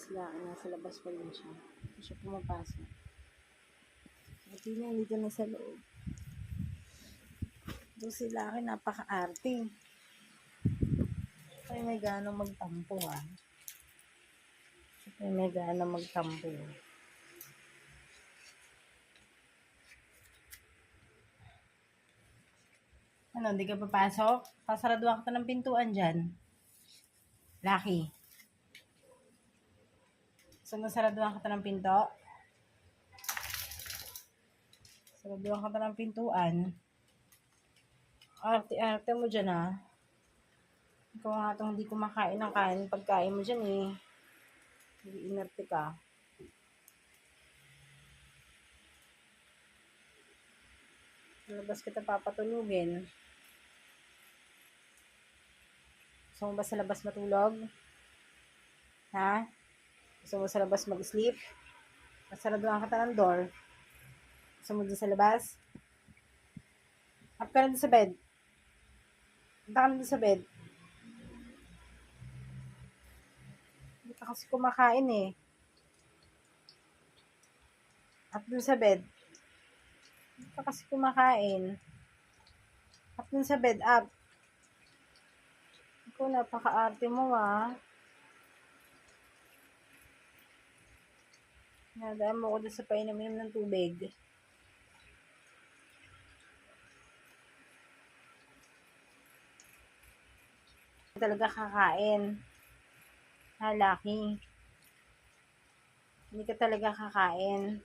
sila, nasa labas pa rin siya. Hindi siya pumapasok. At yun dito na sa loob. Ito sila akin, napaka-arte. Ay, may gano'ng magtampo ah. Ay, may gano'ng magtampo. Ano, hindi ka papasok? Pasaraduhan ka ng pintuan dyan. Lucky. So, masaraduhan ka ng pinto? Saraduhan ka ng pintuan. Arte-arte mo dyan ah. Ikaw nga itong hindi kumakain ng kain. Pagkain mo dyan eh. Hindi inerte ka. Labas kita papatulugin. Gusto mo ba sa labas matulog? Ha? Gusto mo sa labas mag-sleep? Masaraduhan ka ng door. Gusto mo dun sa labas? Up ka na dun sa bed. Punta ka na dun sa bed. Hindi ka kasi kumakain eh. Up dun sa bed. Hindi ka kasi kumakain. Up dun sa bed, up. Ikaw, napaka-arte mo ah. Nadaan mo ko dun sa painom-inom ng tubig. Talaga kakain. Ha, Lucky. Hindi ka talaga kakain.